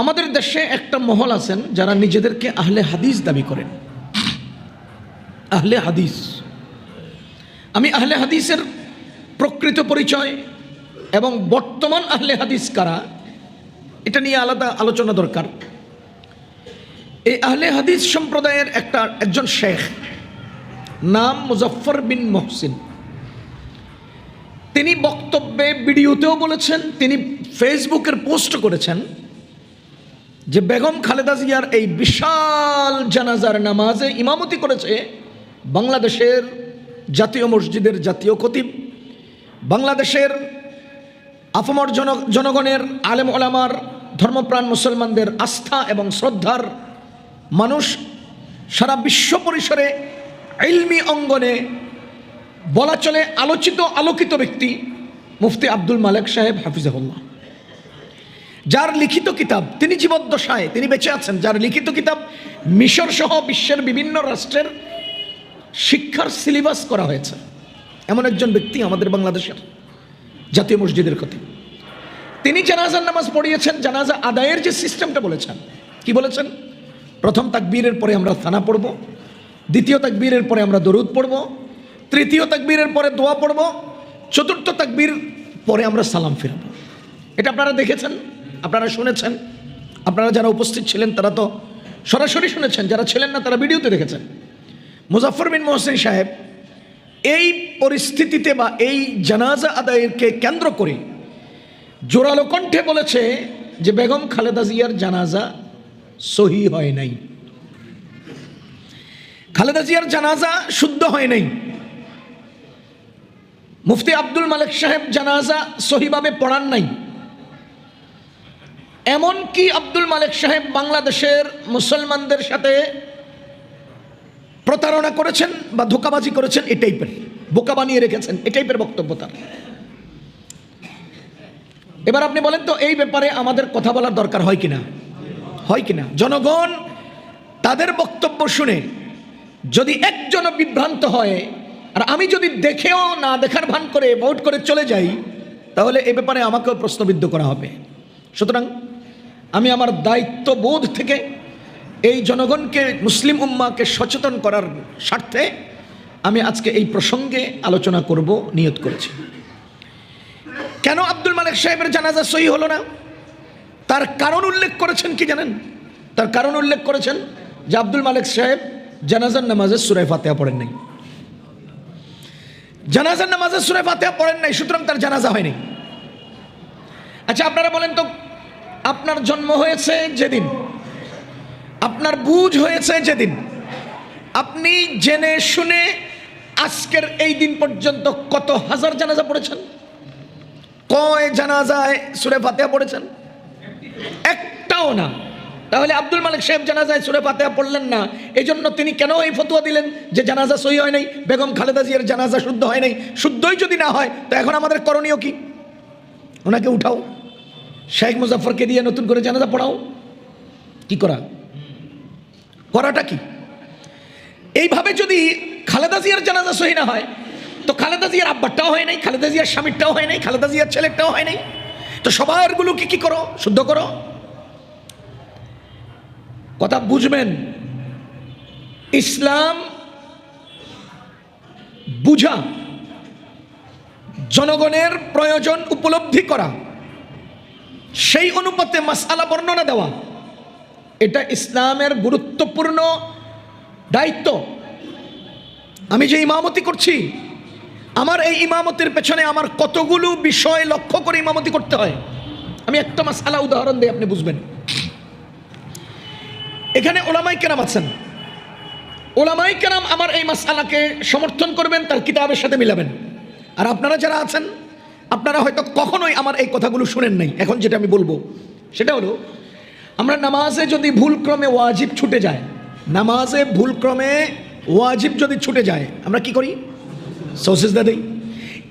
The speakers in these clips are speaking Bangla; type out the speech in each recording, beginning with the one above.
আমাদের দেশে একটা মহল আছেন যারা নিজেদেরকে আহলে হাদিস দাবি করেন। আহলে হাদিস, আমি আহলে হাদিসের প্রকৃত পরিচয় এবং বর্তমান আহলে হাদিস কারা এটা নিয়ে আলাদা আলোচনা দরকার। এই আহলে হাদিস সম্প্রদায়ের একজন শেখ নাম মুজফর বিন মহসিন, তিনি বক্তব্যে ভিডিওতেও বলেছেন, তিনি ফেসবুকের পোস্ট করেছেন যে বেগম খালেদা জিয়ার এই বিশাল জানাজার নামাজে ইমামতি করেছে বাংলাদেশের জাতীয় মসজিদের জাতীয় খতিব, বাংলাদেশের আপামর জনগণের আলেম ওলামার ধর্মপ্রাণ মুসলমানদের আস্থা এবং শ্রদ্ধার মানুষ, সারা বিশ্ব পরিসরে ইলমি অঙ্গনে বলা চলে আলোচিত আলোকিত ব্যক্তি মুফতি আব্দুল মালেক সাহেব হাফিজাহুল্লাহ, যার লিখিত কিতাব, তিনি জীবদ্দশায় তিনি বেঁচে আছেন, যার লিখিত কিতাব মিশর সহ বিশ্বের বিভিন্ন রাষ্ট্রের শিক্ষার সিলেবাস করা হয়েছে, এমন একজন ব্যক্তি আমাদের বাংলাদেশের জাতীয় মসজিদের খতিব। তিনি জানাজার নামাজ পড়িয়েছেন। জানাজা আদায়ের যে সিস্টেমটা বলেছেন, কি বলেছেন? প্রথম তাকবীরের পরে আমরা থানা পড়ব, দ্বিতীয় তাকবীরের পরে আমরা দরুদ পড়ব, তৃতীয় তাকবীরের পরে দোয়া পড়ব, চতুর্থ তাকবীর পরে আমরা সালাম ফিরাবো। এটা আপনারা দেখেছেন, আপনারা শুনেছেন, আপনারা যারা উপস্থিত ছিলেন তারা তো সরাসরি শুনেছেন, যারা ছিলেন না তারা ভিডিওতে দেখেছেন। মুজফর বিন মহসিন সাহেব এই পরিস্থিতিতে বা এই জানাজা আদায়কে কেন্দ্র করে জোরালো কণ্ঠে বলেছে যে বেগম খালেদা জিয়ার জানাজা সহি হয় নাই, খালেদা জিয়ার জানাজা শুদ্ধ হয় নাই। মুফতি আব্দুল মালেক সাহেব জানাজা সহিভাবে পড়ান নাই। এমনকি আব্দুল মালেক সাহেব বাংলাদেশের মুসলমানদের সাথে প্রতারণা করেছেন বা ধোঁকাবাজি করেছেন, এই টাইপের বোকা বানিয়ে রেখেছেন, এই টাইপের বক্তব্য তার। এবার আপনি বলেন তো এই ব্যাপারে আমাদের কথা বলার দরকার হয় কিনা? হয় কিনা? জনগণ তাদের বক্তব্য শুনে যদি একজন বিভ্রান্ত হয় আর আমি যদি দেখেও না দেখার ভান করে ভোট করে চলে যাই, তাহলে এ ব্যাপারে আমাকেও প্রশ্নবিদ্ধ করা হবে। সুতরাং আমি আমার দায়িত্ববোধ থেকে এই জনগণকে, মুসলিম উম্মাকে সচেতন করার স্বার্থে আমি আজকে এই প্রসঙ্গে আলোচনা করব নিয়ত করেছি। কেন আব্দুল মালেক সাহেবের জানাজা সহি হলো না? তার কারণ উল্লেখ করেছেন কি জানেন? তার কারণ উল্লেখ করেছেন যে আব্দুল মালেক সাহেব জানাজার নামাজে সূরা ফাতিহা পড়েন নাই, জানাজার নামাজে সূরা ফাতিহা পড়েন নাই, সুতরাং তার জানাজা হয়নি। আচ্ছা আপনারা বলেন তো, আপনার জন্ম হয়েছে যেদিন, আপনার বুঝ হয়েছে যেদিন, আপনি জেনে শুনে আজকের এই দিন পর্যন্ত কত হাজার জানাজা পড়েছেন? কয় জানাজায় সূরা ফাতিহা পড়েছেন? একটাও না। তাহলে আব্দুল মালেক সাহেব জানাজায় সূরা ফাতিহা পড়লেন না, এই জন্য তিনি কেন এই ফতোয়া দিলেন যে জানাজা সহি হয় নাই, বেগম খালেদা জিয়ার জানাজা শুদ্ধ হয় নাই? শুদ্ধই যদি না হয় তো এখন আমাদের করণীয় কি? ওনাকে উঠাও, শেখ মুজফ্ফরকে দিয়ে নতুন করে জানাজা পড়াও। কি করাটা কি? এইভাবে যদি খালেদা জিয়ার জানাজা সহি না হয় তো খালেদা জিয়ার আব্বারটাও হয় নাই, খালেদা জিয়ার স্বামীরটাও হয় নাই, খালেদা জিয়ার ছেলেরটাও হয় নাই, তো সবারগুলো কি করো? শুদ্ধ করো। কথা বুঝবেন, ইসলাম বুঝা, জনগণের প্রয়োজন উপলব্ধি করা, সেই অনুপাতে মাসআলা বর্ণনা দেওয়া, এটা ইসলামের গুরুত্বপূর্ণ দায়িত্ব। আমি যে ইমামতি করছি, আমার এই ইমামতির পেছনে আমার কতগুলো বিষয় লক্ষ্য করে ইমামতি করতে হয়। আমি একটা মাসআলা উদাহরণ দিই, আপনি বুঝবেন। এখানে ওলামায়ে কেরাম আছেন, ওলামায়ে কেরাম আমার এই মাসআলাকে সমর্থন করবেন, তার কিতাবের সাথে মিলাবেন। আর আপনারা যারা আছেন, আপনারা হয়তো কখনোই আমার এই কথাগুলো শুনেন নাই। এখন যেটা আমি বলবো সেটা হলো, আমরা নামাজে যদি ভুলক্রমে ওয়াজিব ছুটে যায়, নামাজে ভুলক্রমে ওয়াজিব যদি ছুটে যায়, আমরা কি করি? সৌসিজদা দেই।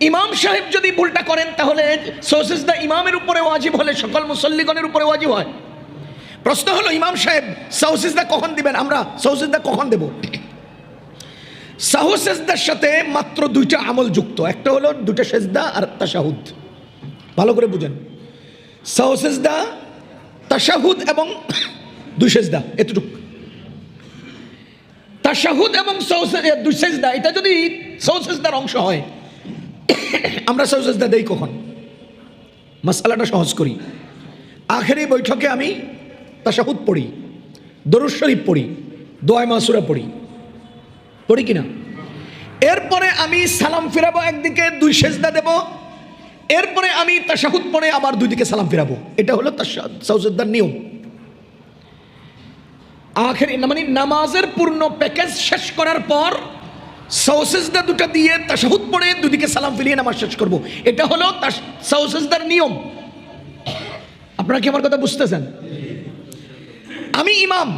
ইমাম সাহেব যদি ভুলটা করেন তাহলে সৌসিজদা ইমামের উপরে ওয়াজিব হলে সকল মুসল্লিগণের উপরে ওয়াজিব হয়। প্রশ্ন হলো, ইমাম সাহেব সৌসিজদা কখন দিবেন, আমরা সৌসিজদা কখন দেব? সাহু সেজদার সাথে মাত্র দুইটা আমল যুক্ত, একটা হলো দুইটা সেজদা আর তাশাহুদ। ভালো করে বুঝেন, সাহু সেজদা তাশাহুদ এবং দুই সেজদা, এতটুকু। তাশাহুদ এবং দুই সেজদা, এটা যদি সৌ সেজদার অংশ হয়, আমরা সৌ সেজদা দেই কখন? মাসআলাটা সহজ করি। আখেরি বৈঠকে আমি তাশাহুদ পড়ি, দরুদ শরীফ পড়ি, দোয়া মাসুরা পড়ি কিনা? এরপরে আমি সালাম ফিরাবো, একদিকে দুই সেজদা দেব, এরপরে আমি তাশাহুদ পড়ে আবার দুই দিকে সালাম ফিরাবো। এটা হলো সৌ সেজদার নিয়ম। আখেরি মানে নামাজের পূর্ণ প্যাকেজ শেষ করার পর সৌ সেজদা দুটো দিয়ে তাশাহুদ পড়ে দুদিকে সালাম ফিরিয়ে নামাজ শেষ করব। এটা হলো সৌ সেজদার নিয়ম। আপনারা কি আমার কথা বুঝতেছেন? আমি ইমাম,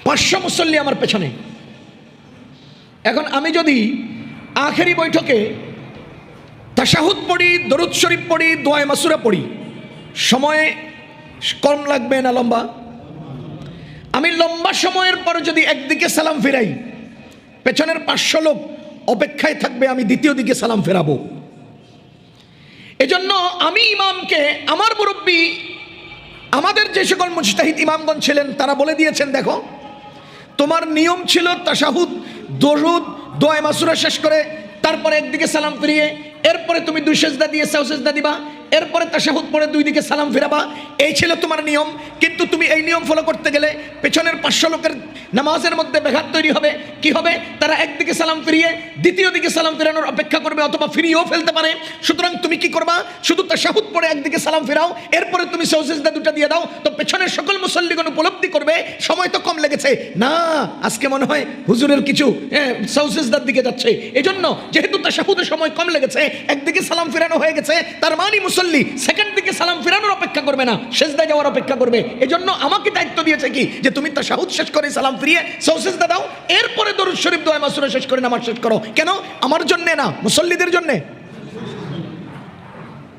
500 মুসল্লি আমার পেছনে। এখন আমি যদি আখেরি বৈঠকে তাশাহুদ পড়ি, দরুদ শরীফ পড়ি, দোয়া মাসুরা পড়ি, সময় কম লাগবে না লম্বা? আমি লম্বা সময়ের পর যদি একদিকে সালাম ফেরাই, পেছনের 500 লোক অপেক্ষায় থাকবে, আমি দ্বিতীয় দিকে সালাম ফেরাবো। এজন্য আমি ইমামকে, আমার মুরব্বী, আমাদের যে সকল মুজতাহিদ ইমামগণ ছিলেন তারা বলে দিয়েছেন, দেখো তোমার নিয়ম ছিল তাশাহুদ, দরুদ, দোয়া মাসুরা শেষ করে তারপরে একদিকে সালাম ফিরিয়ে এরপরে তুমি দুই সেজদা দিয়ে সাউ সেজদা দিবা, এরপরে তাশাহুদ পড়ে দুই দিকে সালাম ফিরাবা, এই ছিল তোমার নিয়ম। কিন্তু তুমি এই নিয়ম ফলো করতে গেলে পেছনের 500 লোকের নামাজের মধ্যে ব্যাঘাত তৈরি হবে। কি হবে? তারা একদিকে সালাম ফিরিয়ে দ্বিতীয় দিকে সালাম ফেরানোর অপেক্ষা করবে, অথবা ফিরিয়েও ফেলতে পারে। সুতরাং তুমি কি করবা? শুধু তাশাহুদ পড়ে একদিকে সালাম ফেরাও, এরপরে তুমি সাউ সেজদা দুটো দিয়ে দাও, তো পেছনের সকল মুসল্লিগণ উপলব্ধি করবে সময় তো কম লেগেছে, না আজকে মনে হয় হুজুরের কিছু সাউ সেজদার দিকে যাচ্ছে। এজন্য যেহেতু তাশাহুদের সময় কম লেগেছে, একদিকে সালাম ফেরানো হয়ে গেছে, তার মানে মুসল্লি সেকেন্ড দিকে সালাম ফেরানোর অপেক্ষা করবে না, সেজদায় যাওয়ার অপেক্ষা করবে। এজন্য আমাকে দায়িত্ব দিয়েছে কি, যে তুমি তাশাহুদ শেষ করে সালাম ফিরিয়ে সাউ সেজদা দাও, এরপরে দরুদ শরীফ দোয়া মাসুরা শেষ করে নামাজ শেষ করো। কেন? আমার জন্য না, মুসল্লিদের জন্য।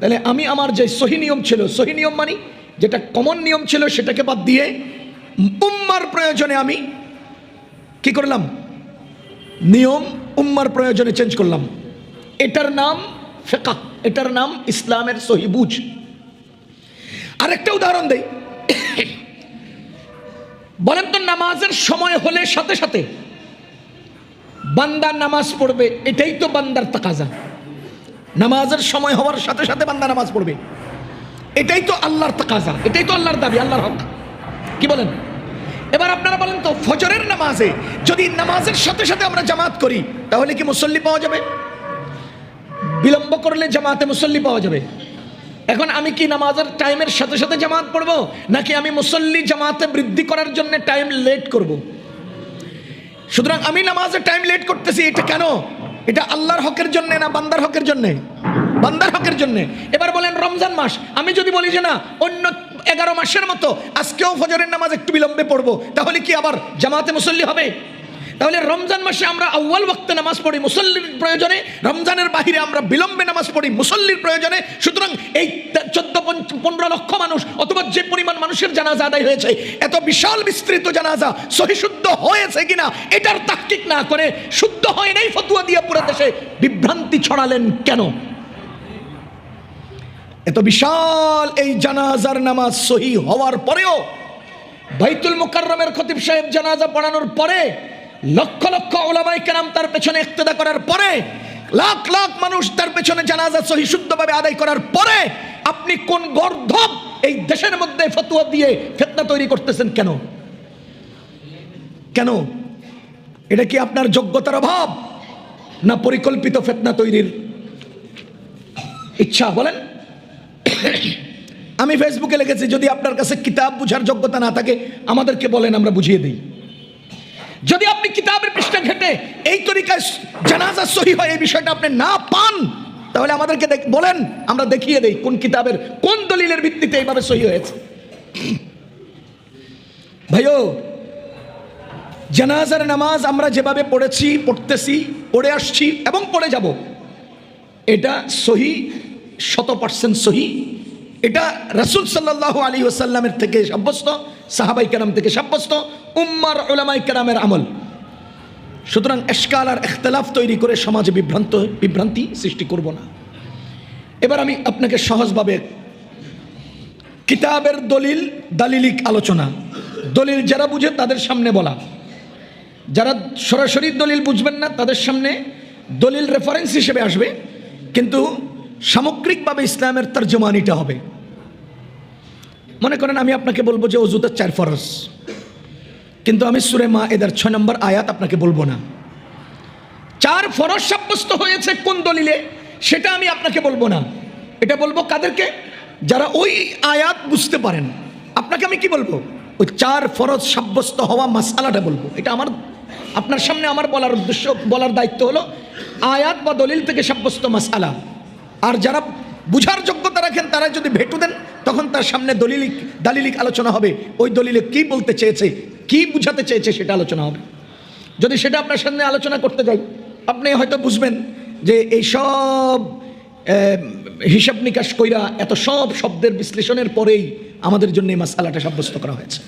তাহলে আমি আমার যে সহি নিয়ম ছিল, সহি নিয়ম মানে যেটা কমন নিয়ম ছিল সেটাকে বাদ দিয়ে উম্মার প্রয়োজনে আমি কি করলাম? নিয়ম উম্মার প্রয়োজনে চেঞ্জ করলাম। এটার নাম ফিকহ, এটার নাম ইসলামের সহি বুঝ। আরেকটা উদাহরণ দেই। বলেন তো, নামাজের সময় হলে সাথে সাথে বান্দা নামাজ পড়বে, এটাই তো বান্দার তাকাজা। নামাজের সময় হওয়ার সাথে সাথে বান্দা নামাজ পড়বে, এটাই তো আল্লাহর তাকাজা, এটাই তো আল্লাহর দাবি, আল্লাহর হক। কি বলেন? এবার আপনারা বলেন তো, ফজরের নামাজে যদি নামাজের সাথে সাথে আমরা জামাত করি, তাহলে কি মুসল্লি পাওয়া যাবে? বিলম্ব করলে জামাতে মুসল্লি পাওয়া যাবে। এখন আমি কি নামাজের টাইমের সাথে সাথে জামাত পড়বো, নাকি আমি মুসল্লি জামাতে বৃদ্ধি করার জন্য টাইম লেট করব? সুতরাং আমি নামাজের টাইম লেট করতেছি, এটা কেন? এটা আল্লাহর হকের জন্য না বান্দার হকের জন্য? বান্দার হকের জন্য। এবার বলেন, রমজান মাস, আমি যদি বলি যে না, অন্য 11 মাসের মতো আজকেও ফজরের নামাজ একটু বিলম্বে পড়বো, তাহলে কি আবার জামাতে মুসল্লি হবে? তাহলে রমজান মাসে আমরা আউয়াল ওয়াক্তে নামাজ পড়ি মুসল্লির প্রয়োজনে, রমজানের বাহিরে আমরা বিলম্বে নামাজ পড়ি মুসল্লির প্রয়োজনে। সুতরাং এই 14-15 লক্ষ মানুষ অথবা যে পরিমাণ মানুষের জানাজা আদায় হয়েছে, এত বিশাল বিস্তৃত জানাজা সহি শুদ্ধ হয়েছে কিনা এটার তাহকিক না করে শুদ্ধ হয় নাই ফতোয়া দিয়ে পুরো দেশে বিভ্রান্তি ছড়ালেন কেন? এত বিশাল এই জানাজার নামাজ সহি হওয়ার পরেও, বাইতুল মুকাররমের খতিব সাহেব জানাজা পড়ানোর পরে, লক্ষ লক্ষ উলামায়ে কেরাম তার পেছনে ইক্তেদা করার পরে, লাখ লাখ মানুষ তার পেছনে জানাজা সহি শুদ্ধভাবে আদায় করার পরে, আপনি কোন গর্ধব এই দেশের মধ্যে ফতোয়া দিয়ে ফিতনা তৈরি করতেছেন কেন? কেন? এটা কি আপনার যোগ্যতার অভাব, না পরিকল্পিত ফিতনা তৈরির ইচ্ছা? বলেন। আমি ফেসবুকে লিখেছি, যদি আপনার কাছে কিতাব বুঝার যোগ্যতা না থাকে আমাদেরকে বলেন, আমরা বুঝিয়ে দিই। যদি আপনি কিতাবের পৃষ্ঠা ঘেটে এই তরিকায় জানাজা সহি হয় এই বিষয়টা আপনি না পান, তাহলে আমাদেরকে বলেন, আমরা দেখিয়ে দেই কোন কিতাবের কোন দলিলের ভিত্তিতে এইভাবে সহি হয়েছে। ভাইও, জানাজার নামাজ আমরা যেভাবে পড়েছি, পড়তেছি, পড়ে আসছি এবং পড়ে যাব, এটা সহি, 100% সহি। এটা রাসূল সাল্লাল্লাহু আলাইহি ওয়াসাল্লামের থেকে সাব্যস্ত, সাহাবাই কেরাম থেকে সাব্যস্ত, উম্মার উলামায়ে কেরামের আমল। সুতরাং ইশকাল আর ইখতিলাফ তৈরি করে সমাজে বিভ্রান্তি সৃষ্টি করব না। এবার আমি আপনাকে সহজভাবে কিতাবের দলিল, দালিলিক আলোচনা। দলিল যারা বুঝে তাদের সামনে বলা, যারা সরাসরি দলিল বুঝবেন না তাদের সামনে দলিল রেফারেন্স হিসেবে আসবে, কিন্তু সামগ্রিকভাবে ইসলামের তর্জমানিটা হবে। মনে করেন আমি আপনাকে বলবো যে ওযুতে 4 ফরজ, কিন্তু আমি সূরা মায়েদার 6 নম্বর আয়াত আপনাকে বলবো না। 4 ফরজ সাব্যস্ত হয়েছে কোন দলিলে সেটা আমি আপনাকে বলবো না। এটা বলবো কাদেরকে? যারা ওই আয়াত বুঝতে পারেন। আপনাকে আমি কি বলবো? ওই 4 ফরজ সাব্যস্ত হওয়া মাসআলাটা বলবো। এটা আমার আপনার সামনে আমার বলার উদ্দেশ্য, বলার দায়িত্ব হলো আয়াত বা দলিল থেকে সাব্যস্ত মাসআলা। আর যারা বুঝার যোগ্যতা রাখেন তারা যদি ভেটু দেন তখন তার সামনে দালিলিক আলোচনা হবে। ওই দলিলে কি বলতে চেয়েছে, কি বুঝাতে চেয়েছে সেটা আলোচনা হবে। যদি সেটা আপনার সামনে আলোচনা করতে যাই, আপনি হয়তো বুঝবেন যে এই সব হিসাব নিকাশ কইরা এত সব শব্দের বিশ্লেষণের পরেই আমাদের জন্য এই মাসআলাটা সাব্যস্ত করা হয়েছে।